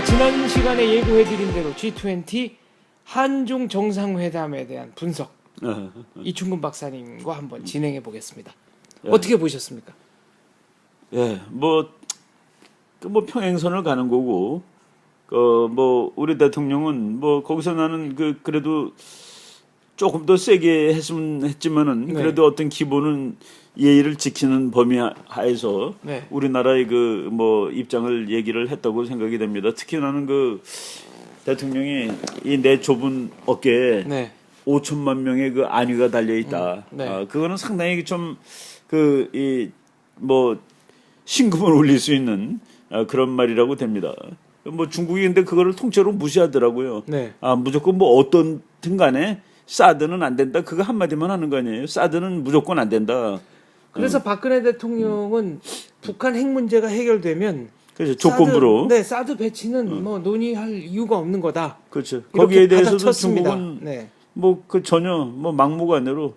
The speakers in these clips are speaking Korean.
지난 시간에 예고해드린 대로 G20 한중 정상회담에 대한 분석 이충근 박사님과 한번 진행해 보겠습니다. 예. 어떻게 보셨습니까? 예, 뭐 평행선을 가는 거고, 뭐 우리 대통령은 뭐 거기서 나는 그래도 조금 더 세게 했으면 했지만은 네. 그래도 어떤 기본은 예의를 지키는 범위 하에서 네. 우리나라의 그 뭐 입장을 얘기를 했다고 생각이 됩니다. 특히 나는 그 대통령이 이 내 좁은 어깨에 네. 5천만 명의 그 안위가 달려 있다. 네. 그거는 상당히 좀 뭐 심금을 울릴 수 있는 그런 말이라고 됩니다. 뭐 중국이 근데 그거를 통째로 무시하더라고요. 네. 무조건 뭐 어떤든 간에 사드는 안 된다. 그거 한마디만 하는 거 아니에요. 사드는 무조건 안 된다. 그래서 박근혜 대통령은 북한 핵 문제가 해결되면 그래서 조건부로. 사드 배치는 뭐 논의할 이유가 없는 거다. 그렇죠. 이렇게 거기에 대해서도 받아쳤습니다. 중국은 네. 뭐 전혀 뭐 막무가내로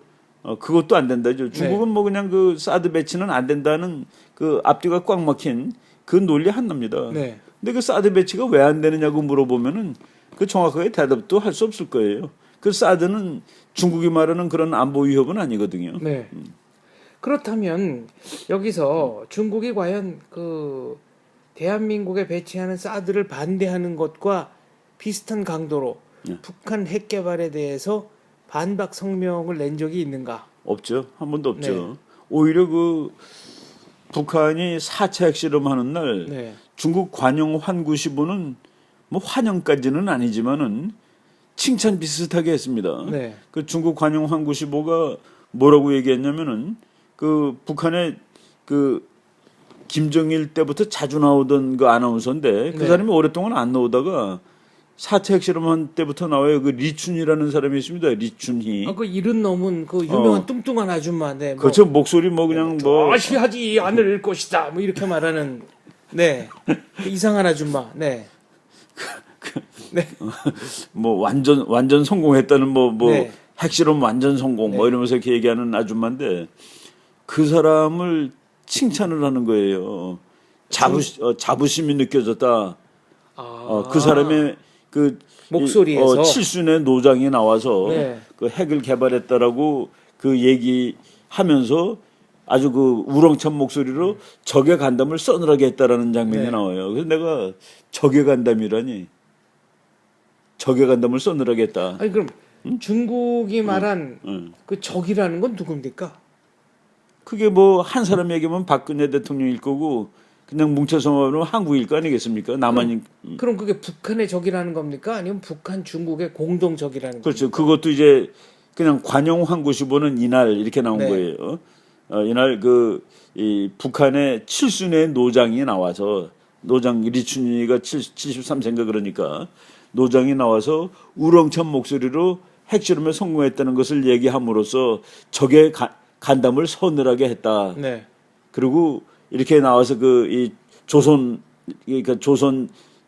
그것도 안 된다죠. 중국은 뭐 그냥 그 사드 배치는 안 된다는 그 앞뒤가 꽉 막힌 그 논리 한답니다. 네. 근데 그 사드 배치가 왜 안 되느냐고 물어보면은 그 정확하게 대답도 할 수 없을 거예요. 그 사드는 중국이 말하는 그런 안보 위협은 아니거든요. 네. 그렇다면 여기서 중국이 과연 그 대한민국에 배치하는 사드를 반대하는 것과 비슷한 강도로 북한 핵 개발에 대해서 반박 성명을 낸 적이 있는가? 없죠. 한 번도 없죠. 네. 오히려 그 북한이 4차 핵실험하는 날 네. 중국 관용 환구시보는 뭐 환영까지는 아니지만은 칭찬 비슷하게 했습니다. 네. 그 중국 관용 환구시보가 뭐라고 얘기했냐면은 그 북한의 그 김정일 때부터 자주 나오던 그 아나운서인데 그 네. 사람이 오랫동안 안 나오다가 4차 핵실험한 때부터 나와요. 그 리춘이라는 사람이 있습니다. 리춘희. 그 이른 놈은 그 유명한 뚱뚱한 아줌마. 네. 뭐 그렇죠. 목소리 뭐 그냥 뭐 아시하지 않을 것이다. 뭐 이렇게 말하는 네. 그 이상한 아줌마. 네. 네. 뭐 완전 성공했다는 뭐 네. 핵실험 완전 성공 뭐 네. 이러면서 이렇게 얘기하는 아줌마인데 그 사람을 칭찬을 하는 거예요. 자부심이 느껴졌다. 그 사람의 그 목소리에서 칠순의 노장이 나와서 네. 그 핵을 개발했다라고 그 얘기하면서 아주 그 우렁찬 목소리로 적의 간담을 서늘하게 했다라는 장면이 네. 나와요. 그래서 내가 적의 간담이라니 적의 간담을 서늘하게 했다. 아니 그럼 중국이 말한 응. 그 적이라는 건 누굽니까? 그게 뭐 한 사람 얘기면 박근혜 대통령일 거고 그냥 뭉쳐서 말하면 한국일 거 아니겠습니까? 남한이 그럼 그게 북한의 적이라는 겁니까? 아니면 북한 중국의 공동 적이라는 그렇죠. 겁니까? 그것도 이제 그냥 관용 항구시보는 이날 이렇게 나온 네. 거예요. 이날 이 북한의 칠순의 노장이 나와서 노장 리춘이가 73세인가 그러니까 노장이 나와서 우렁찬 목소리로 핵실험에 성공했다는 것을 얘기함으로써 적의 간담을 서늘하게 했다. 네. 그리고 이렇게 나와서 이 조선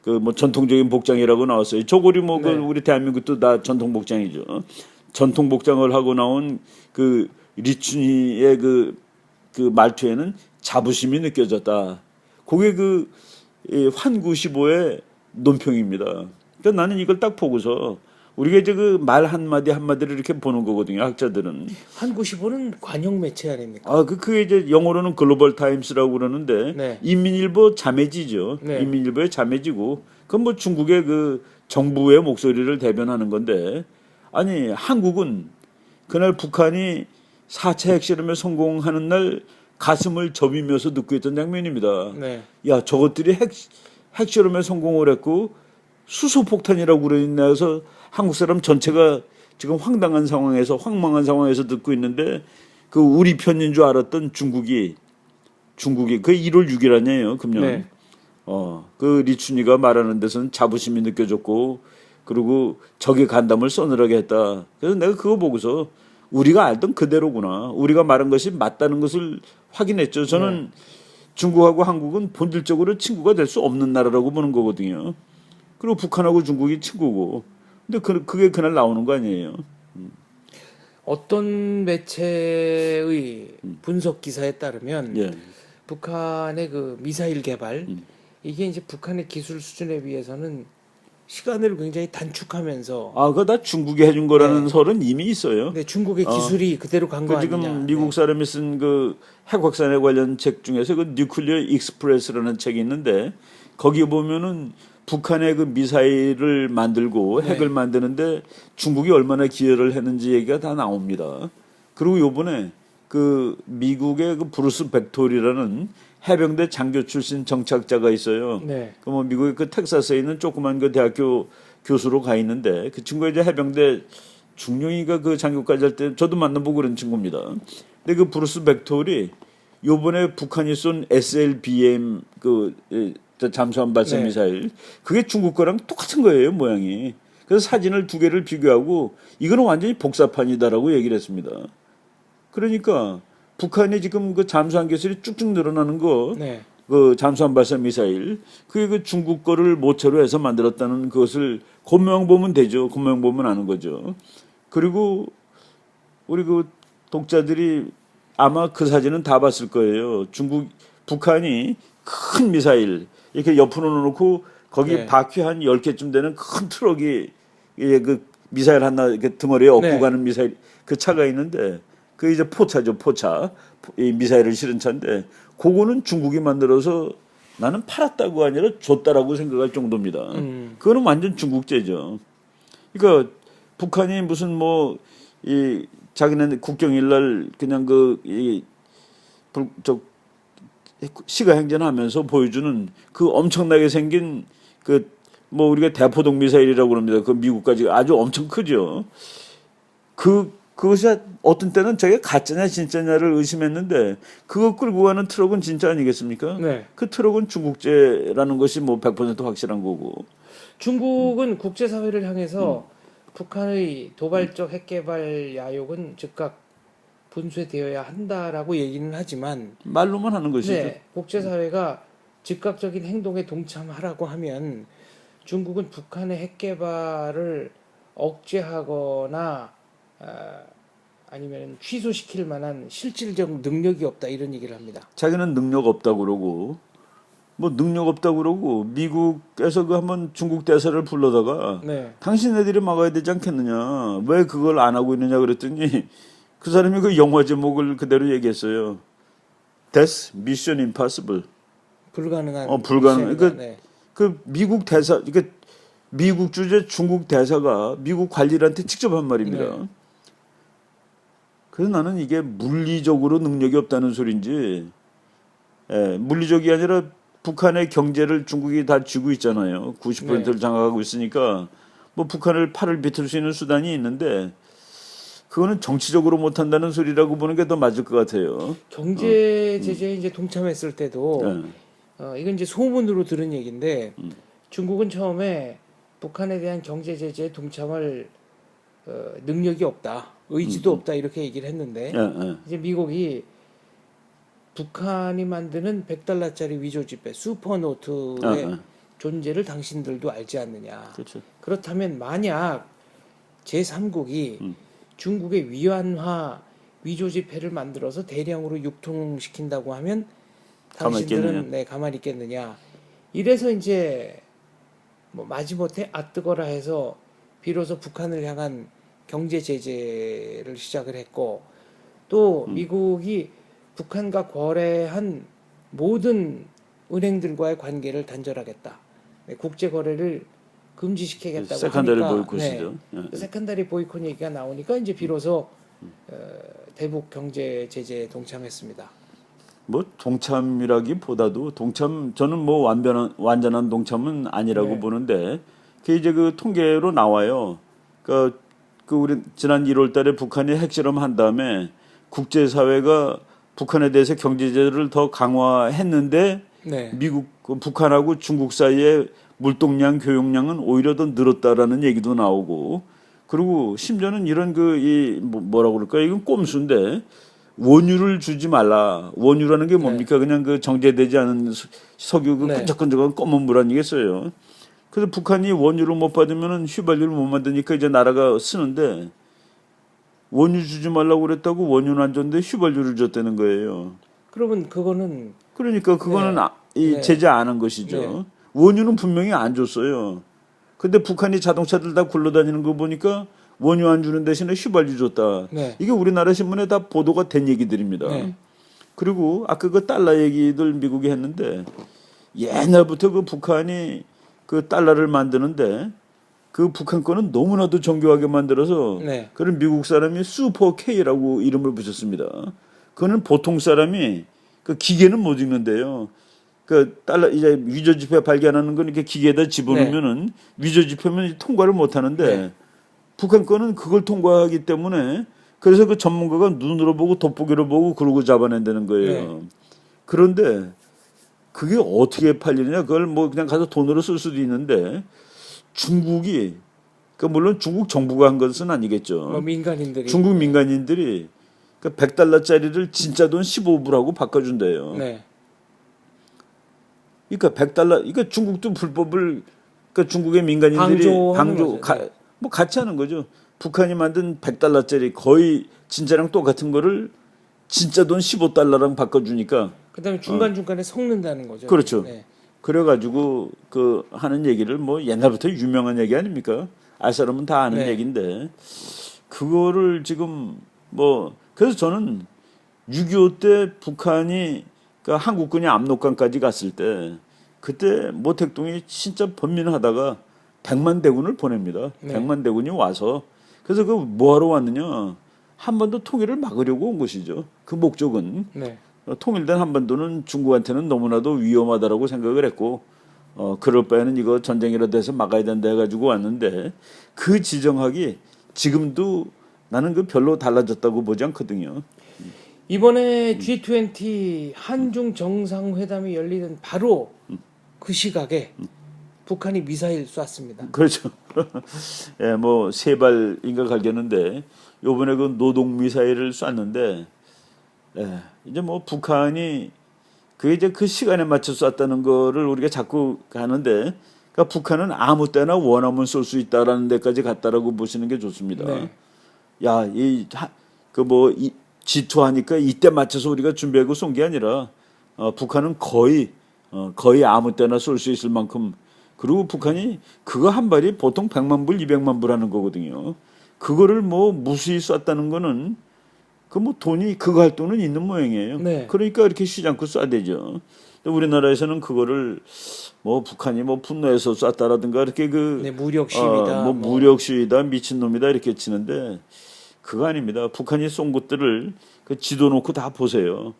그 뭐 전통적인 복장이라고 나왔어요. 저고리 뭐 네. 우리 대한민국도 다 전통 복장이죠. 전통 복장을 하고 나온 그 리춘희의 그 말투에는 자부심이 느껴졌다. 그게 이 환구시보의 논평입니다. 그러니까 나는 이걸 딱 보고서 우리가 이제 그 말 한마디 한마디를 이렇게 보는 거거든요. 학자들은. 한구시보는 관영 매체 아닙니까? 그게 이제 영어로는 글로벌 타임스라고 그러는데 네. 인민일보 자매지죠. 네. 인민일보의 자매지고 그건 뭐 중국의 그 정부의 목소리를 대변하는 건데 아니 한국은 그날 북한이 4차 핵실험에 성공하는 날 가슴을 저미면서 듣고 있던 장면입니다. 네. 야 저것들이 핵실험에 성공을 했고 수소폭탄이라고 그러나서 한국 사람 전체가 지금 황망한 상황에서 듣고 있는데 그 우리 편인 줄 알았던 중국이 그 1월 6일 아니에요 금년. 네. 그 리춘이가 말하는 데서는 자부심이 느껴졌고 그리고 적의 간담을 서늘하게 했다. 그래서 내가 그거 보고서 우리가 알던 그대로구나. 우리가 말한 것이 맞다는 것을 확인했죠. 저는 중국하고 한국은 본질적으로 친구가 될 수 없는 나라라고 보는 거거든요. 그리고 북한하고 중국이 친구고. 근데 그게 그날 나오는 거 아니에요. 어떤 매체의 분석 기사에 따르면 예. 북한의 그 미사일 개발 이게 이제 북한의 기술 수준에 비해서는 시간을 굉장히 단축하면서 그거 다 중국이 해준 거라는 네. 설은 이미 있어요. 네, 중국의 기술이 그대로 간 거 그 아니냐. 지금 미국 사람이 쓴 그 핵 확산에 관련 책 중에서 그 뉴클리어 익스프레스라는 책이 있는데 거기 보면은 북한의 그 미사일을 만들고 네. 핵을 만드는데 중국이 얼마나 기여를 했는지 얘기가 다 나옵니다. 그리고 요번에 그 미국의 그 브루스 벡토리라는 해병대 장교 출신 정착자가 있어요. 네. 그 뭐 미국의 그 텍사스에 있는 조그만 그 대학교 교수로 가 있는데 그 친구가 이제 해병대 중령이가 그 장교까지 할 때 저도 만나보고 그런 친구입니다. 근데 그 브루스 벡토리 요번에 북한이 쏜 SLBM 그 잠수함 발사 네. 미사일 그게 중국 거랑 똑같은 거예요 모양이. 그래서 사진을 두 개를 비교하고 이거는 완전히 복사판이다라고 얘기를 했습니다. 그러니까 북한이 지금 그 잠수함 기술이 쭉쭉 늘어나는 거, 네. 그 잠수함 발사 미사일, 그게 그 중국 거를 모처로 해서 만들었다는 것을 겉모양 보면 되죠. 겉모양 보면 아는 거죠. 그리고 우리 그 독자들이 아마 그 사진은 다 봤을 거예요. 북한이 큰 미사일 이렇게 옆으로 놓고 거기 네. 바퀴 한 10개쯤 되는 큰 트럭이 그 미사일 하나 이렇게 등어리에 업고 네. 가는 미사일 그 차가 있는데 그 이제 포차죠, 포차. 이 미사일을 실은 차인데 그거는 중국이 만들어서 나는 팔았다고 아니라 줬다라고 생각할 정도입니다. 그거는 완전 중국제죠. 그러니까 북한이 무슨 뭐 이 자기네 국경일날 그냥 시가 행진하면서 보여주는 그 엄청나게 생긴 그 뭐 우리가 대포동 미사일이라고 그럽니다. 그 미국까지 아주 엄청 크죠. 그것이 어떤 때는 저게 가짜냐 진짜냐를 의심했는데 그거 끌고 가는 트럭은 진짜 아니겠습니까? 네. 그 트럭은 중국제라는 것이 뭐 100% 확실한 거고. 중국은 국제사회를 향해서 북한의 도발적 핵개발 야욕은 즉각 분쇄되어야 한다라고 얘기는 하지만 말로만 하는 것이죠. 네, 국제사회가 즉각적인 행동에 동참하라고 하면 중국은 북한의 핵개발을 억제하거나 아니면 취소시킬 만한 실질적 능력이 없다 이런 얘기를 합니다. 자기는 능력 없다고 그러고 뭐 능력 없다고 그러고 미국에서 그 한번 중국 대사를 불러다가 네. 당신네들이 막아야 되지 않겠느냐 왜 그걸 안 하고 있느냐 그랬더니 그 사람이 그 영화 제목을 그대로 얘기했어요. That's Mission Impossible. 불가능한 불가능. 미션이다. 네. 그 미국 대사, 그러니까 미국 주재 중국 대사가 미국 관리한테 직접 한 말입니다. 네. 그래서 나는 이게 물리적으로 능력이 없다는 소리인지, 물리적이 아니라 북한의 경제를 중국이 다 쥐고 있잖아요. 90%를 장악하고 있으니까 뭐 북한을 팔을 비틀 수 있는 수단이 있는데 그거는 정치적으로 못한다는 소리라고 보는 게 더 맞을 것 같아요. 경제 제재에 이제 동참했을 때도 네. 이건 이제 소문으로 들은 얘기인데 중국은 처음에 북한에 대한 경제 제재에 동참할 능력이 없다, 의지도 없다 이렇게 얘기를 했는데 이제 미국이 북한이 만드는 $100짜리 위조 지폐 슈퍼노트의 존재를 당신들도 알지 않느냐. 그렇죠. 그렇다면 만약 제3국이 중국의 위안화 위조 지폐를 만들어서 대량으로 유통시킨다고 하면 당신들은 가만히 있겠느냐. 이래서 이제 뭐 마지못해 뜨거라 해서 비로소 북한을 향한 경제 제재를 시작을 했고 또 미국이 북한과 거래한 모든 은행들과의 관계를 단절하겠다. 국제 거래를 금지시키겠다고 세컨더리 하니까 보이콧이죠. 세컨더리 보이콧 얘기가 나오니까 이제 비로소 대북 경제 제재에 동참했습니다. 뭐 동참이라기보다도 저는 뭐 완전한 동참은 아니라고 보는데 그 이제 그 통계로 나와요. 그 우리 지난 1월달에 북한이 핵실험 한 다음에 국제사회가 북한에 대해서 경제 제재를 더 강화했는데 미국 북한하고 중국 사이에 물동량 교역량은 오히려 더 늘었다라는 얘기도 나오고 그리고 심지어는 이런 뭐라고 그럴까 이건 꼼수인데 원유를 주지 말라. 원유라는 게 뭡니까? 그냥 그 정제되지 않은 석유 그 끈적끈적한 검은 물 아니겠어요? 그래서 북한이 원유를 못 받으면은 휘발유를 못 만드니까 이제 나라가 쓰는데 원유 주지 말라고 그랬다고 원유는 안 줬는데 휘발유를 줬다는 거예요. 그러면 그거는 그러니까 그거는 네. 이 네. 제재 안 한 것이죠. 네. 원유는 분명히 안 줬어요. 근데 북한이 자동차들 다 굴러다니는 거 보니까 원유 안 주는 대신에 휘발유 줬다. 네. 이게 우리나라 신문에 다 보도가 된 얘기들입니다. 네. 그리고 아까 그 달러 얘기들 미국이 했는데 옛날부터 그 북한이 그 달러를 만드는데 그 북한 거는 너무나도 정교하게 만들어서 네. 그런 미국 사람이 슈퍼 K라고 이름을 붙였습니다. 그거는 보통 사람이 그 기계는 못 읽는데요. 그 달러 이제 위조 지폐 발견하는 건 이렇게 기계에다 집어넣으면은 위조 지폐면 통과를 못 하는데 네. 북한 거는 그걸 통과하기 때문에 그래서 그 전문가가 눈으로 보고 돋보기로 보고 그러고 잡아낸다는 거예요. 네. 그런데 그게 어떻게 팔리느냐? 그걸 뭐 그냥 가서 돈으로 쓸 수도 있는데 중국이 그 물론 중국 정부가 한 것은 아니겠죠. 뭐 민간인들이 중국 민간인들이 그 100달러짜리를 진짜 돈 15불하고 바꿔준대요. 네. 그러니까 100달러, 그러니까 중국도 불법을, 그러니까 중국의 민간인들이 방조하는 거죠. 네. 뭐 같이 하는 거죠. 북한이 만든 100달러짜리 거의 진짜랑 똑같은 거를 진짜 돈 15달러랑 바꿔주니까 그다음에 중간중간에 섞는다는 거죠. 그렇죠. 네. 그래가지고 그 하는 얘기를 뭐 옛날부터 유명한 얘기 아닙니까? 알 사람은 다 아는 네. 얘기인데 그거를 지금 뭐 그래서 저는 6.25 때 북한이 그 한국군이 압록강까지 갔을 때 그때 모택동이 진짜 번민하다가 100만 대군을 보냅니다. 네. 100만 대군이 와서 그래서 그 뭐하러 왔느냐 한반도 통일을 막으려고 온 것이죠. 그 목적은 네. 통일된 한반도는 중국한테는 너무나도 위험하다라고 생각을 했고 그럴 바에는 이거 전쟁이라 돼서 막아야 된다 해가지고 왔는데 그 지정학이 지금도 나는 그 별로 달라졌다고 보지 않거든요. 이번에 G20 한중 정상회담이 열리는 바로 그 시각에 북한이 미사일 쐈습니다. 그렇죠. 예, 뭐 세 발인가 갈겼는데 요번에 그 노동 미사일을 쐈는데 예, 이제 뭐 북한이 그게 이제 그 시간에 맞춰 쐈다는 거를 우리가 자꾸 가는데 그러니까 북한은 아무 때나 원하면 쏠 수 있다라는 데까지 갔다라고 보시는 게 좋습니다. 네. 야, 이 G2 하니까 이때 맞춰서 우리가 준비하고 쏜 게 아니라 북한은 거의 아무 때나 쏠 수 있을 만큼 그리고 북한이 그거 한 발이 보통 100만 불, 200만 불 하는 거거든요. 그거를 뭐 무수히 쐈다는 거는 그 뭐 돈이 그거 할 돈은 있는 모양이에요. 네. 그러니까 이렇게 쉬지 않고 쏴대죠. 우리나라에서는 그거를 뭐 북한이 뭐 분노해서 쐈다라든가 이렇게 그 네, 무력 시위다. 뭐 무력 시위다 미친놈이다 이렇게 치는데 그거 아닙니다. 북한이 쏜 것들을 그 지도 놓고 다 보세요.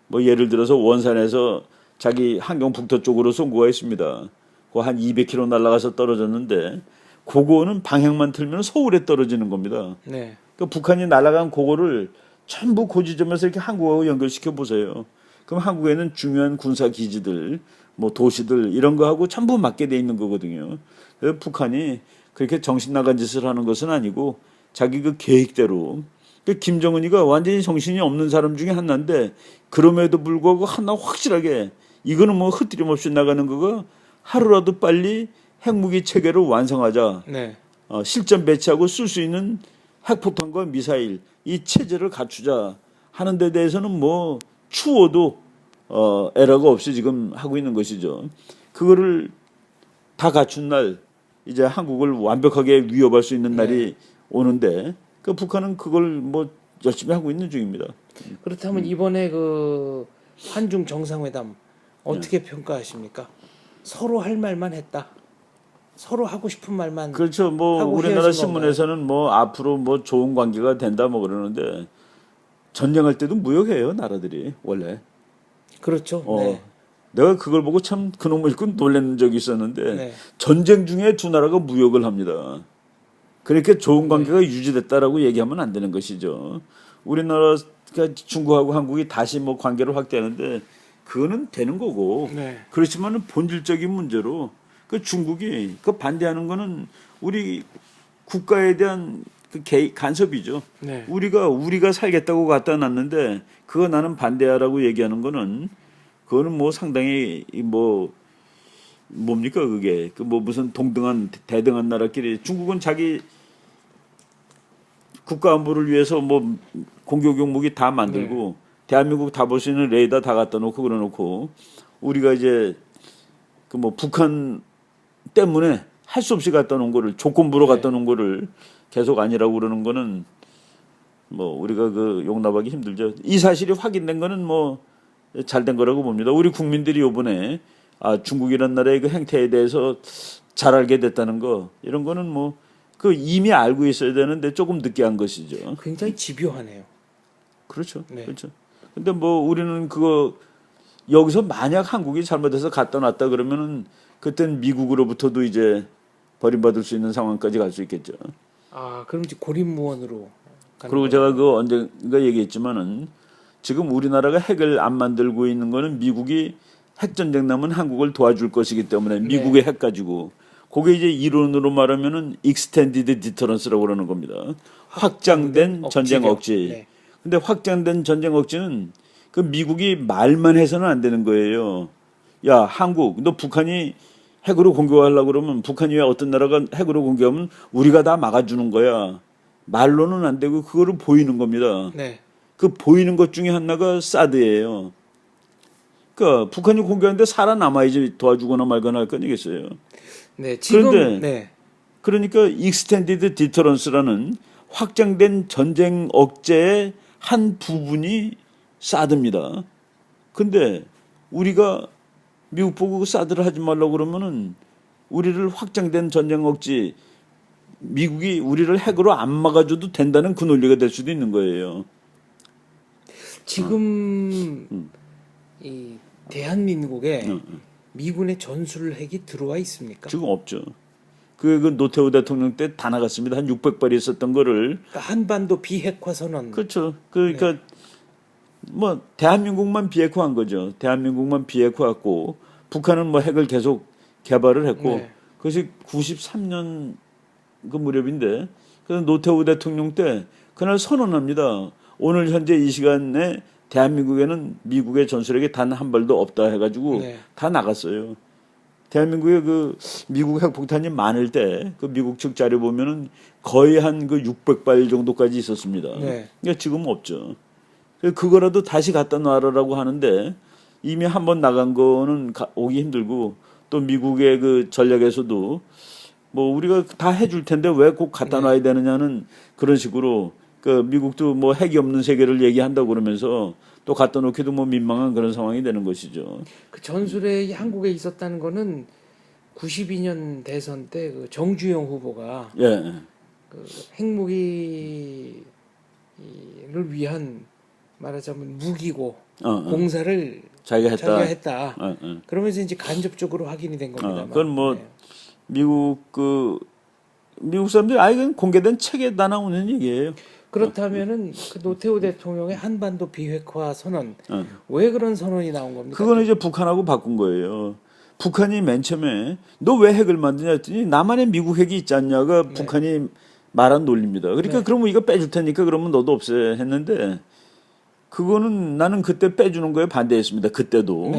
뭐 예를 들어서 원산에서 자기 한경 북도 쪽으로 쏜 거가 있습니다. 그 한 200km 날아가서 떨어졌는데 그거는 방향만 틀면 서울에 떨어지는 겁니다. 네. 그러니까 북한이 날아간 그거를 전부 그 지점에서 이렇게 한국하고 연결시켜 보세요. 그럼 한국에는 중요한 군사 기지들, 뭐 도시들 이런 거하고 전부 맞게 돼 있는 거거든요. 그래서 북한이 그렇게 정신 나간 짓을 하는 것은 아니고 자기 그 계획대로. 김정은이가 완전히 정신이 없는 사람 중에 하나인데 그럼에도 불구하고 하나 확실하게 이거는 뭐 흐트림 없이 나가는 거가 하루라도 빨리 핵무기 체계를 완성하자. 네. 실전 배치하고 쓸 수 있는 핵폭탄과 미사일 이 체제를 갖추자 하는 데 대해서는 뭐 추워도 에러가 없이 지금 하고 있는 것이죠. 그거를 다 갖춘 날 이제 한국을 완벽하게 위협할 수 있는 날이 오는데 그 북한은 그걸 뭐 열심히 하고 있는 중입니다. 그렇다면 이번에 그 한중 정상회담 어떻게 평가하십니까? 서로 할 말만 했다. 서로 하고 싶은 말만. 그렇죠. 뭐 하고 우리나라 헤어진 신문에서는 뭐 앞으로 뭐 좋은 관계가 된다 뭐 그러는데 전쟁할 때도 무역해요 나라들이 원래. 그렇죠. 네. 내가 그걸 보고 참 그놈을 읽고 놀란 적이 있었는데 네. 전쟁 중에 두 나라가 무역을 합니다. 그러니까 좋은 관계가 유지됐다라고 얘기하면 안 되는 것이죠. 우리나라가 중국하고 한국이 다시 뭐 관계를 확대하는데 그거는 되는 거고. 네. 그렇지만은 본질적인 문제로 그 중국이 그 반대하는 거는 우리 국가에 대한 그 간섭이죠. 네. 우리가 살겠다고 갖다 놨는데 그거 나는 반대하라고 얘기하는 거는 그거는 뭐 상당히 뭐 뭡니까 그게 그 뭐 무슨 동등한 대등한 나라끼리 중국은 자기 국가 안보를 위해서 뭐 공격 용무기 다 만들고 대한민국 다 볼 수 있는 레이더 다 갖다 놓고 그래놓고 우리가 이제 그 뭐 북한 때문에 할 수 없이 갖다 놓은 거를 조건부로 갖다 놓은 거를 계속 아니라고 그러는 거는 뭐 우리가 그 용납하기 힘들죠. 이 사실이 확인된 거는 뭐 잘된 거라고 봅니다. 우리 국민들이 이번에 중국이란 나라의 그 행태에 대해서 잘 알게 됐다는 거 이런 거는 뭐 그 이미 알고 있어야 되는데 조금 늦게 한 것이죠. 굉장히 집요하네요. 그렇죠. 네. 그렇죠. 근데 뭐 우리는 그거 여기서 만약 한국이 잘못해서 갖다 놨다 그러면은 그땐 미국으로부터도 이제 버림받을 수 있는 상황까지 갈 수 있겠죠. 그럼 이제 고립무원으로 가는 그리고 거예요? 제가 그 언젠가 얘기했지만은 지금 우리나라가 핵을 안 만들고 있는 거는 미국이 핵전쟁 나면 한국을 도와줄 것이기 때문에 미국의 핵 가지고 그게 이제 이론으로 말하면은 extended deterrence라고 그러는 겁니다. 확장된 전쟁 억지. 네. 근데 확장된 전쟁 억지는 그 미국이 말만 해서는 안 되는 거예요. 야, 한국, 너 북한이 핵으로 공격하려고 그러면 북한이 왜 어떤 나라가 핵으로 공격하면 우리가 다 막아주는 거야. 말로는 안 되고 그거를 보이는 겁니다. 네. 그 보이는 것 중에 하나가 사드예요. 그러니까 북한이 공격하는데 살아남아야지 도와주거나 말거나 할 건 아니겠어요. 네. 지금 그런데 네. 그러니까 extended deterrence라는 확장된 전쟁 억제의 한 부분이 사드입니다. 근데 우리가 미국 보고 사드를 하지 말라고 그러면은 우리를 확장된 전쟁 억지 미국이 우리를 핵으로 안 막아줘도 된다는 그 논리가 될 수도 있는 거예요. 지금 이 대한민국에 미군의 전술 핵이 들어와 있습니까? 지금 없죠. 그 노태우 대통령 때 다 나갔습니다. 한 600발이 있었던 거를. 그러니까 한반도 비핵화 선언. 그렇죠. 그러니까 뭐 대한민국만 비핵화한 거죠. 대한민국만 비핵화했고 북한은 뭐 핵을 계속 개발을 했고 그것이 93년 그 무렵인데 그래서 노태우 대통령 때 그날 선언합니다. 오늘 현재 이 시간에 대한민국에는 미국의 전술핵이 단 한 발도 없다 해가지고 다 나갔어요. 대한민국에 그 미국 핵폭탄이 많을 때 그 미국 측 자료 보면은 거의 한 그 600발 정도까지 있었습니다. 그러니까 지금은 없죠. 그거라도 다시 갖다 놔라라고 하는데 이미 한번 나간 거는 오기 힘들고 또 미국의 그 전략에서도 뭐 우리가 다 해줄 텐데 왜 꼭 갖다 놔야 되느냐는 그런 식으로 그 미국도 뭐 핵이 없는 세계를 얘기한다고 그러면서 또 갖다 놓기도 뭐 민망한 그런 상황이 되는 것이죠. 그 전술핵이 한국에 있었다는 거는 92년 대선 때 그 정주영 후보가 그 핵무기를 위한 말하자면 무기고 공사를 자기가 했다. 그러면서 이제 간접적으로 확인이 된 겁니다. 그건 뭐 미국 사람들이 이건 공개된 책에 다 나오는 얘기예요. 그렇다면은 그 노태우 대통령의 한반도 비핵화 선언 왜 그런 선언이 나온 겁니까? 그거는 이제 북한하고 바꾼 거예요. 북한이 맨 처음에 너 왜 핵을 만드냐 했더니 나만의 미국 핵이 있지 않냐가 북한이 말한 논리입니다. 그러니까 그러면 이거 빼줄 테니까 그러면 너도 없애 했는데 그거는 나는 그때 빼주는 거에 반대했습니다. 그때도.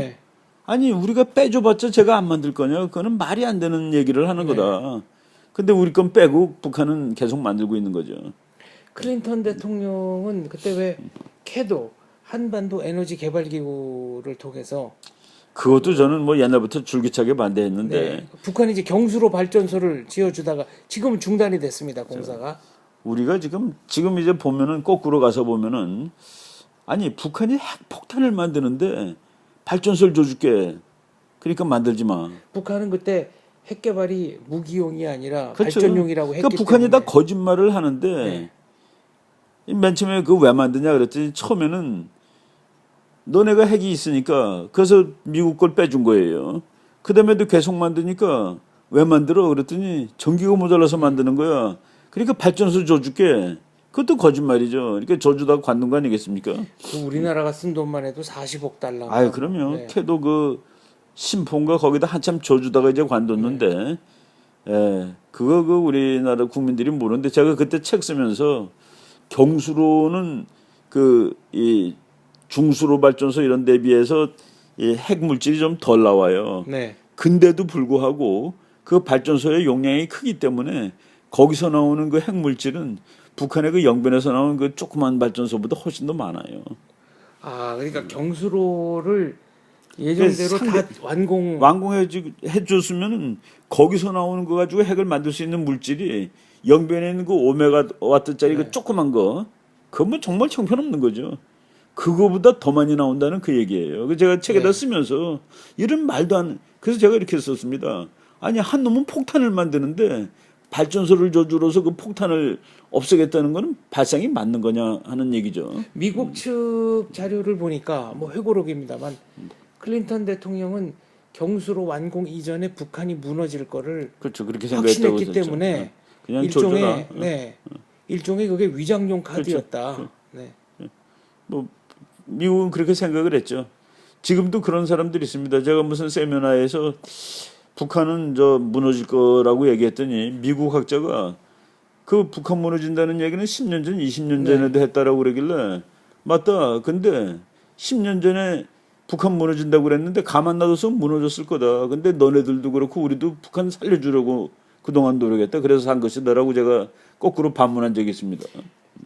아니 우리가 빼줘봤자 제가 안 만들 거냐? 그거는 말이 안 되는 얘기를 하는 거다. 근데 우리 건 빼고 북한은 계속 만들고 있는 거죠. 클린턴 대통령은 그때 왜 캐도 한반도 에너지 개발 기구를 통해서 그것도 저는 뭐 옛날부터 줄기차게 반대했는데 북한이 이제 경수로 발전소를 지어주다가 지금은 중단이 됐습니다. 공사가. 우리가 지금 이제 보면은 거꾸로 가서 보면은 아니 북한이 핵폭탄을 만드는데 발전소를 줘줄게. 그러니까 만들지 마. 북한은 그때 핵 개발이 무기용이 아니라 그렇죠. 발전용이라고 했기 그러니까 북한이 때문에. 다 거짓말을 하는데 맨 처음에 그 왜 만드냐 그랬더니 처음에는 너네가 핵이 있으니까 그래서 미국 걸 빼준 거예요. 그 다음에도 계속 만드니까 왜 만들어 그랬더니 전기가 모자라서 만드는 거야. 그러니까 발전소 줘줄게. 그것도 거짓말이죠. 그러니까 저주다 관둔 거 아니겠습니까? 그 우리나라가 쓴 돈만 해도 40억 달러. 아유 그럼요. 걔도 그 신폰가 거기다 한참 줘주다가 이제 관뒀는데 그거 그 우리나라 국민들이 모르는데 제가 그때 책 쓰면서 경수로는 그 이 중수로 발전소 이런 데 비해서 이 핵물질이 좀 덜 나와요. 근데도 불구하고 그 발전소의 용량이 크기 때문에 거기서 나오는 그 핵물질은 북한의 그 영변에서 나오는 그 조그만 발전소보다 훨씬 더 많아요. 아, 그러니까 경수로를 예정대로 상대- 다 완공. 완공해 줬으면은 거기서 나오는 거 가지고 핵을 만들 수 있는 물질이 영변에 있는 그 오메가 와트짜리 그 조그만 거 그건 뭐 정말 형편없는 거죠. 그거보다 더 많이 나온다는 그 얘기예요. 그 제가 책에다 네. 쓰면서 이런 말도 안 그래서 제가 이렇게 썼습니다. 아니 한 놈은 폭탄을 만드는데 발전소를 저주로서 그 폭탄을 없애겠다는 거는 발상이 맞는 거냐 하는 얘기죠. 미국 측 자료를 보니까 뭐 회고록입니다만 클린턴 대통령은 경수로 완공 이전에 북한이 무너질 거를 그렇죠. 그렇게 생각했다고 확신했기 썼죠. 때문에 그냥 일종의 조져라. 네, 일종의 그게 위장용 카드였다. 그렇죠. 네. 뭐 미국은 그렇게 생각을 했죠. 지금도 그런 사람들이 있습니다. 제가 무슨 세미나에서 북한은 저 무너질 거라고 얘기했더니 미국 학자가 그 북한 무너진다는 얘기는 10년 전, 20년 전에도 했다라고 그러길래 맞다. 근데 10년 전에 북한 무너진다고 그랬는데 가만 놔둬서 무너졌을 거다. 근데 너네들도 그렇고 우리도 북한 살려주려고 그동안 노력했다. 그래서 산 것이다라고 제가 거꾸로 반문한 적이 있습니다.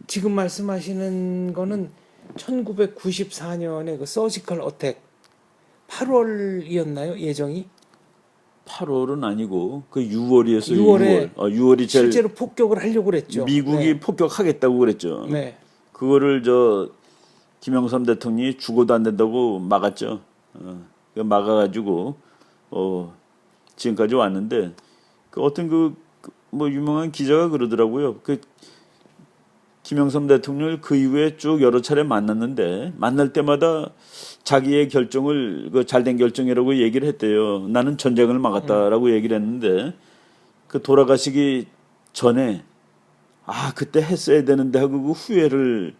지금 말씀하시는 거는 1994년에 그 서지컬 어택 8월이었나요? 예정이? 8월은 아니고 그 6월이었어요. 6월에 6월이 제일 실제로 폭격을 하려고 그랬죠. 미국이 폭격하겠다고 그랬죠. 네. 그거를 저 김영삼 대통령이 죽어도 안 된다고 막았죠. 막아가지고 지금까지 왔는데 그 어떤 그 뭐 유명한 기자가 그러더라고요. 그 김영삼 대통령을 그 이후에 쭉 여러 차례 만났는데 만날 때마다 자기의 결정을 그 잘된 결정이라고 얘기를 했대요. 나는 전쟁을 막았다라고 얘기를 했는데 그 돌아가시기 전에 아 그때 했어야 되는데 하고 그 후회를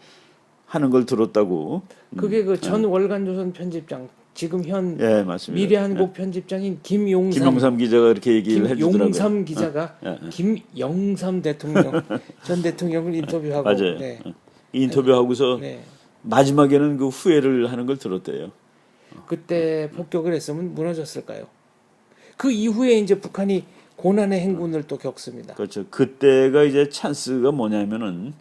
하는 걸 들었다고. 그게 그 전 월간조선 편집장 지금 현 예 맞습니다. 미래한국 편집장인 김영삼 기자가 그렇게 얘기를 해주더라고요. 김용삼 기자가 김영삼 대통령 전 대통령을 인터뷰하고 맞아요. 네. 인터뷰하고서 네. 마지막에는 그 후회를 하는 걸 들었대요. 그때 폭격을 했으면 무너졌을까요? 그 이후에 이제 북한이 고난의 행군을 또 겪습니다. 그렇죠. 그때가 이제 찬스가 뭐냐면은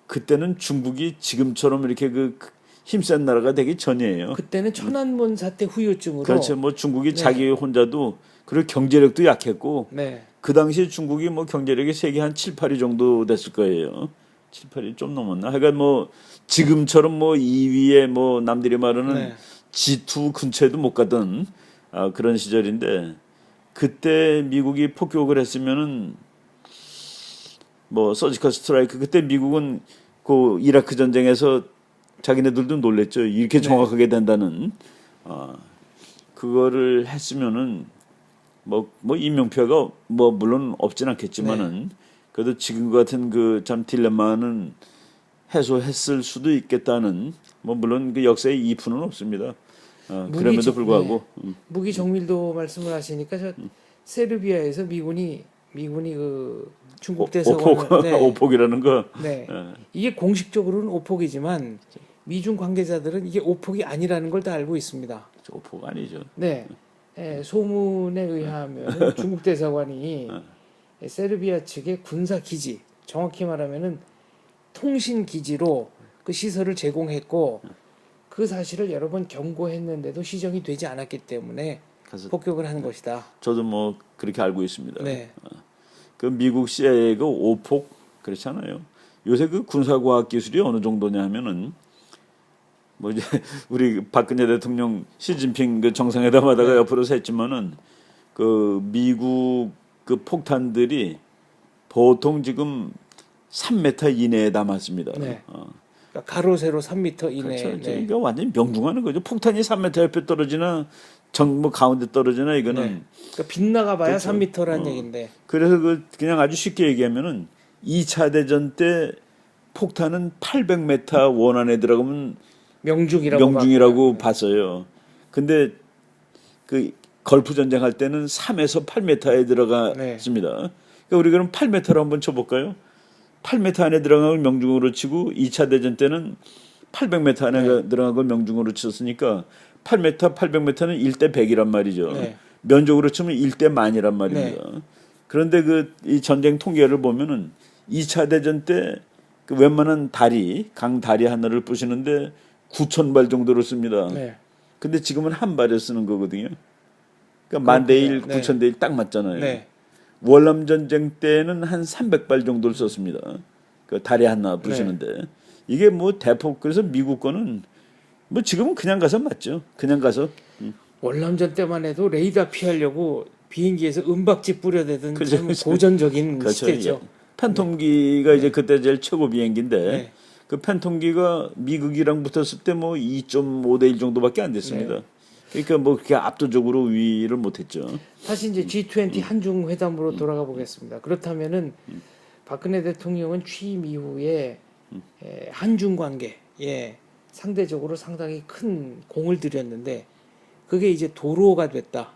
그때는 중국이 지금처럼 이렇게 그 힘센 나라가 되기 전이에요. 그때는 천안문 사태 후유증으로 그렇죠. 뭐 중국이 네. 자기 혼자도 그리고 경제력도 약했고 네. 그 당시에 중국이 뭐 경제력이 세계 한 7, 8위 정도 됐을 거예요. 7, 8위 좀 넘었나? 하여간 뭐 지금처럼 뭐 2위에 뭐 남들이 말하는 네. G2 근처에도 못 가던 그런 시절인데 그때 미국이 폭격을 했으면은 뭐 서지컬 스트라이크 그때 미국은 그 이라크 전쟁에서 자기네들도 놀랬죠. 이렇게 정확하게 된다는 그거를 했으면은 뭐 인명피해가 뭐 물론 없진 않겠지만은 그래도 지금 같은 그 참 딜레마는 해소했을 수도 있겠다는 뭐 물론 그 역사의 이프는 없습니다. 그럼에도 불구하고 무기 정밀도 말씀을 하시니까 저 세르비아에서 미군이 그 중국 대사관을 오폭이라는 거. 네. 이게 공식적으로는 오폭이지만 미중 관계자들은 이게 오폭이 아니라는 걸 다 알고 있습니다. 오폭 아니죠. 네. 소문에 의하면 중국 대사관이 세르비아 측의 군사 기지, 정확히 말하면은 통신 기지로 그 시설을 제공했고 그 사실을 여러 번 경고했는데도 시정이 되지 않았기 때문에 폭격을 한 것이다. 저도 뭐 그렇게 알고 있습니다. 네. 그 미국 CIA가 오폭 그렇잖아요. 요새 그 군사과학 기술이 어느 정도냐면은 뭐 이제 우리 박근혜 대통령 시진핑 그 정상회담 하다가 옆으로 샜지만은 그 미국 그 폭탄들이 보통 지금 3m 이내에 남았습니다. 네. 그러니까 가로 세로 3m 이내. 그렇죠. 네. 이거 완전히 명중하는 거죠. 폭탄이 3m 옆에 떨어지나 뭐 가운데 떨어지나 이거는 네. 그러니까 빗나가봐야 그렇죠. 3m라는 얘긴데. 그래서 그냥 아주 쉽게 얘기하면은 2차 대전 때 폭탄은 800m 원 안에 들어가면 명중이라고 봤어요. 근데 그 걸프 전쟁 할 때는 3에서 8m에 들어갔습니다. 그러니까 우리 그럼 8m로 한번 쳐볼까요? 8m 안에 들어간 걸 명중으로 치고 2차 대전 때는 800m 안에 들어간 걸 명중으로 쳤으니까 8m, 800m는 1대 100이란 말이죠. 면적으로 치면 1대 만이란 말입니다. 그런데 그 이 전쟁 통계를 보면은 2차 대전 때 그 웬만한 다리, 강 다리 하나를 부시는데 9,000발 정도를 씁니다. 네. 근데 지금은 한 발에 쓰는 거거든요. 그러니까 만대 1, 네. 9,000대 1 딱 맞잖아요. 네. 월남 전쟁 때는 한 300발 정도를 썼습니다. 그 다리 하나 부시는데 이게 뭐 대폭 그래서 미국 거는 뭐 지금은 그냥 가서 맞죠. 그냥 가서 월남전 때만 해도 레이더 피하려고 비행기에서 은박지 뿌려대던 그죠, 참 그죠. 고전적인 그렇죠. 시대죠. 팬텀기가 이제 그때 제일 최고 비행기인데 네. 그 팬텀기가 미국이랑 붙었을 때 뭐 2.5대 1 정도밖에 안 됐습니다. 네. 그러니까 뭐 그렇게 압도적으로 위를 못했죠. 다시 이제 G20 한중 회담으로 돌아가 보겠습니다. 그렇다면은 박근혜 대통령은 취임 이후에 한중 관계에 상대적으로 상당히 큰 공을 들였는데 그게 이제 도로가 됐다.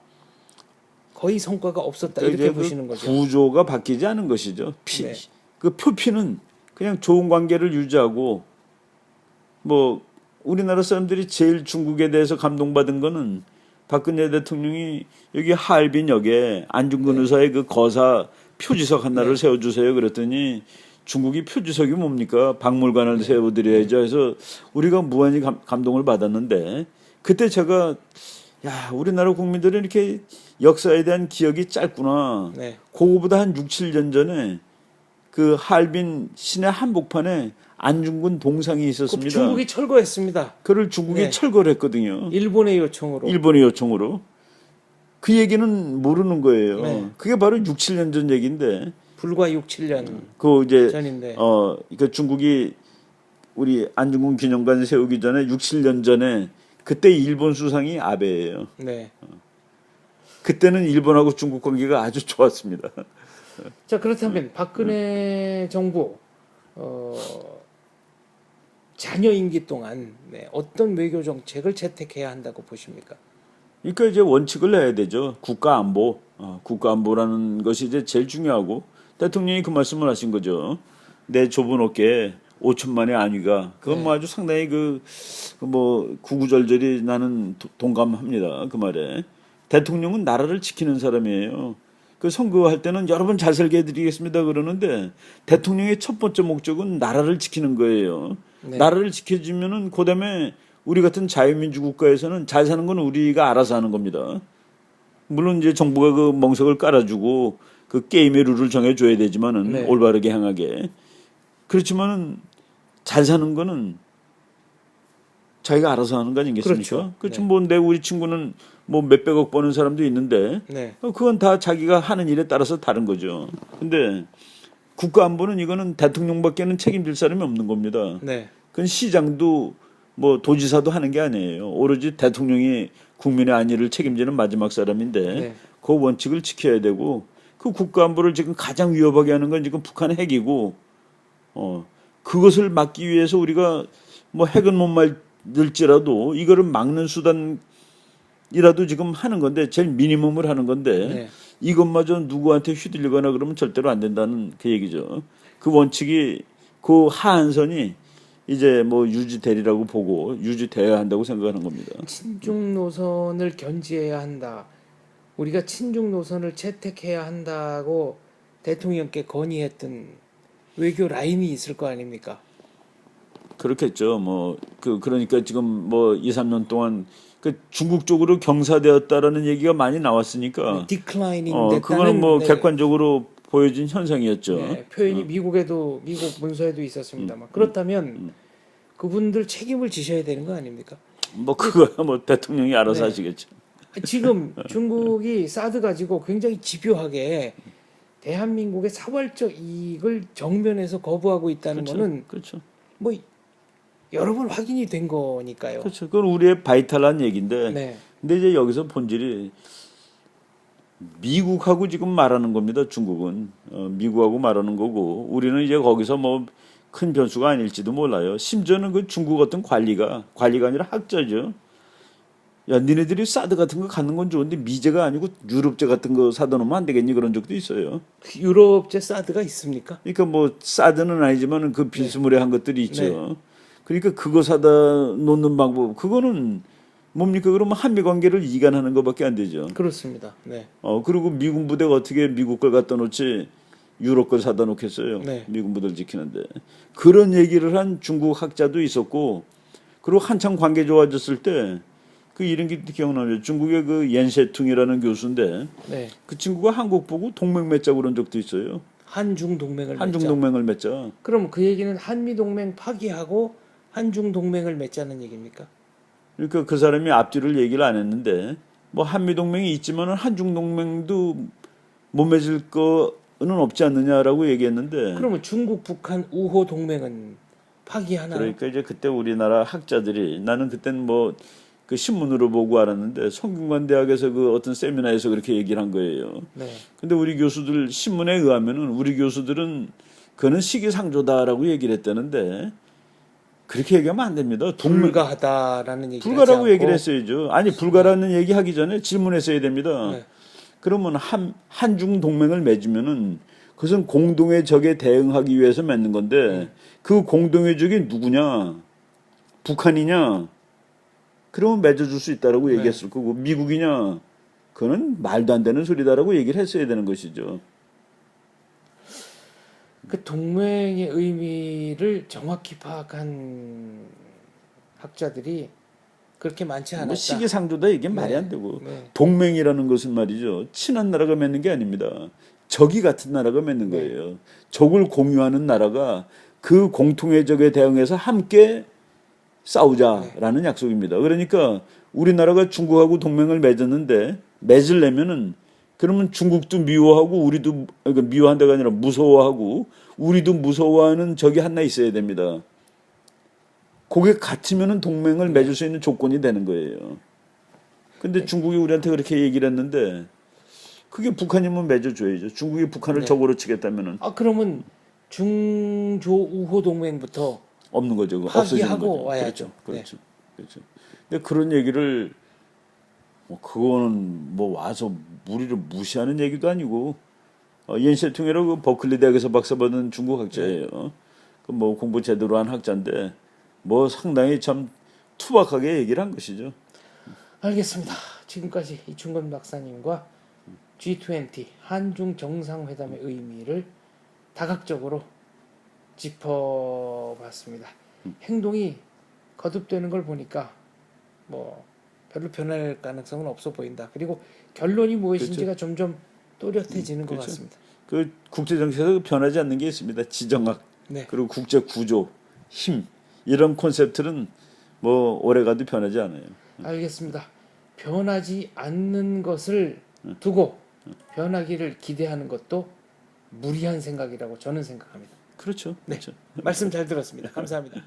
거의 성과가 없었다 이렇게 이제 보시는 그 거죠. 구조가 바뀌지 않은 것이죠. 네. 그 표피는 그냥 좋은 관계를 유지하고 뭐 우리나라 사람들이 제일 중국에 대해서 감동받은 거는 박근혜 대통령이 여기 하얼빈역에 안중근 네. 의사의 그 거사 표지석 하나를 네. 세워주세요. 그랬더니 중국이 표지석이 뭡니까? 박물관을 세워드려야죠. 해서 우리가 무한히 감동을 받았는데 그때 제가 야 우리나라 국민들은 이렇게 역사에 대한 기억이 짧구나. 네. 그거보다 한 6, 7년 전에 그 하얼빈 시내 한복판에 안중근 동상이 있었습니다. 그 중국이 철거했습니다. 그를 중국이 네. 철거를 했거든요. 일본의 요청으로. 일본의 요청으로. 그 얘기는 모르는 거예요. 네. 그게 바로 6, 7년 전 얘기인데 불과 6, 7년 그 이제 전인데. 그 중국이 우리 안중근 기념관 세우기 전에 6, 7년 전에 그때 일본 수상이 아베예요. 네. 그때는 일본하고 중국 관계가 아주 좋았습니다. 자 그렇다면 박근혜 정부 자녀 임기 동안 어떤 외교 정책을 채택해야 한다고 보십니까? 그러니까 이제 원칙을 내야 되죠. 국가 안보, 국가 안보라는 것이 이제 제일 중요하고 대통령이 그 말씀을 하신 거죠. 내 좁은 어깨에 5천만의 안위가 그건 뭐 아주 상당히 그 뭐 구구절절히 나는 동감합니다. 그 말에 대통령은 나라를 지키는 사람이에요. 그 선거할 때는 여러분 잘 살게 해드리겠습니다 그러는데 대통령의 첫 번째 목적은 나라를 지키는 거예요. 네. 나라를 지켜주면은 그다음에 우리 같은 자유민주 국가에서는 잘 사는 건 우리가 알아서 하는 겁니다. 물론 이제 정부가 그 멍석을 깔아주고 그 게임의 룰을 정해줘야 되지만은 네. 올바르게 향하게 그렇지만은 잘 사는 거는 자기가 알아서 하는 거 아니겠습니까? 그렇죠. 그렇죠. 네. 뭔데 우리 친구는 뭐 몇백억 버는 사람도 있는데 네. 그건 다 자기가 하는 일에 따라서 다른 거죠. 근데 국가 안보는 이거는 대통령밖에는 책임질 사람이 없는 겁니다. 네. 그건 시장도 뭐 도지사도 하는 게 아니에요. 오로지 대통령이 국민의 안위를 책임지는 마지막 사람인데 네. 그 원칙을 지켜야 되고 그 국가 안보를 지금 가장 위협하게 하는 건 지금 북한 핵이고 그것을 막기 위해서 우리가 뭐 핵은 못 만들지라도 이거를 막는 수단이라도 지금 하는 건데 제일 미니멈을 하는 건데 네. 이것마저 누구한테 휘둘리거나 그러면 절대로 안 된다는 그 얘기죠. 그 원칙이 그 하한선이 이제 뭐 유지되리라고 보고 유지돼야 한다고 생각하는 겁니다. 친중 노선을 견지해야 한다. 우리가 친중 노선을 채택해야 한다고 대통령께 건의했던 외교 라인이 있을 거 아닙니까? 그렇겠죠. 뭐 그러니까 지금 뭐 2, 3년 동안 그 중국 쪽으로 경사되었다라는 얘기가 많이 나왔으니까 디클라이닝 됐다는 그거는 뭐 객관적으로 보여진 현상이었죠. 표현이 미국 문서에도 있었습니다만 그렇다면 그분들 책임을 지셔야 되는 거 아닙니까? 뭐 그거야 뭐 대통령이 알아서 하시겠죠. 지금 중국이 사드 가지고 굉장히 집요하게 대한민국의 사활적 이익을 정면에서 거부하고 있다는 거는 그렇죠. 뭐 여러 번 확인이 된 거니까요. 그렇죠. 그건 우리의 바이탈한 얘기인데. 네. 근데 이제 여기서 본질이 미국하고 지금 말하는 겁니다. 중국은 미국하고 말하는 거고 우리는 이제 거기서 뭐 큰 변수가 아닐지도 몰라요. 심지어는 그 중국 어떤 관리가 아니라 학자죠. 야, 니네들이 사드 같은 거 갖는 건 좋은데 미제가 아니고 유럽제 같은 거 사다 놓으면 안 되겠니? 그런 적도 있어요. 유럽제 사드가 있습니까? 그러니까 뭐 사드는 아니지만 그 빌스무리한 것들이 있죠. 그러니까 그거 사다 놓는 방법 그거는 뭡니까? 그러면 한미 관계를 이간하는 것밖에 안 되죠. 그렇습니다. 네. 그리고 미군 부대가 어떻게 미국 걸 갖다 놓지 유럽 걸 사다 놓겠어요. 네. 미군 부대를 지키는데 그런 얘기를 한 중국 학자도 있었고 그리고 한참 관계 좋아졌을 때 그 이런 게 기억나요. 중국의 그 옌셰퉁이라는 교수인데 네. 그 친구가 한국 보고 동맹 맺자고 그런 적도 있어요. 한중 동맹을 한중 맺자. 동맹을 맺자. 그럼 그 얘기는 한미 동맹 파기하고 한중 동맹을 맺자는 얘기입니까? 그러니까 그 사람이 앞뒤를 얘기를 안 했는데 뭐 한미 동맹이 있지만은 한중 동맹도 못 맺을 거는 없지 않느냐라고 얘기했는데 그러면 중국 북한 우호 동맹은 파기하나요? 그러니까 이제 그때 우리나라 학자들이 나는 그때는 뭐 그 신문으로 보고 알았는데 성균관 대학에서 그 어떤 세미나에서 그렇게 얘기를 한 거예요. 네. 근데 우리 교수들 신문에 의하면은 우리 교수들은 그는 시기상조다라고 얘기를 했다는데 그렇게 얘기하면 안 됩니다. 불가하다라는 얘기 불가라고 얘기를 했어야죠. 아니 불가라는 얘기 하기 전에 질문했어야 됩니다. 네. 그러면 한중 동맹을 맺으면은 그것은 공동의 적에 대응하기 위해서 맺는 건데 그 공동의 적이 누구냐? 북한이냐? 그러면 맺어줄 수 있다라고 얘기했을 거고 미국이냐? 그거는 말도 안 되는 소리다라고 얘기를 했어야 되는 것이죠. 그 동맹의 의미를 정확히 파악한 학자들이 그렇게 많지 않았다. 뭐 시기상조다 이게 말이 안 되고 네. 동맹이라는 것은 말이죠. 친한 나라가 맺는 게 아닙니다. 적이 같은 나라가 맺는 거예요. 적을 공유하는 나라가 그 공통의 적에 대응해서 함께 싸우자라는 약속입니다. 그러니까 우리나라가 중국하고 동맹을 맺었는데 맺으려면은 그러면 중국도 미워하고 우리도 그러니까 미워한다가 아니라 무서워하고 우리도 무서워하는 적이 하나 있어야 됩니다. 그게 같으면은 동맹을 맺을 수 있는 조건이 되는 거예요. 근데 중국이 우리한테 그렇게 얘기를 했는데 그게 북한이면 맺어줘야죠. 중국이 북한을 적으로 치겠다면은 아 그러면 중조 우호 동맹부터 없는 거죠. 없어지는 파기하고 거죠. 와야죠. 그렇죠. 그렇죠. 근데 그런 얘기를 뭐 그거는 뭐 와서 우리를 무시하는 얘기도 아니고 옌셰퉁이라고 그 버클리 대학에서 박사 받은 중국 학자예요. 그 뭐 공부 제대로 한 학자인데 뭐 상당히 참 투박하게 얘기를 한 것이죠. 알겠습니다. 지금까지 이충건 박사님과 G20 한중 정상회담의 의미를 다각적으로 짚어봤습니다. 행동이 거듭되는 걸 보니까 뭐 별로 변할 가능성은 없어 보인다. 그리고 결론이 무엇인지가 점점 또렷해지는 것 같습니다. 그 국제 정치에서 변하지 않는 게 있습니다. 지정학 네. 그리고 국제 구조, 힘 이런 콘셉트는 뭐 오래가도 변하지 않아요. 알겠습니다. 변하지 않는 것을 두고 변하기를 기대하는 것도 무리한 생각이라고 저는 생각합니다. 그렇죠. 네. 그렇죠. 말씀 잘 들었습니다. 감사합니다.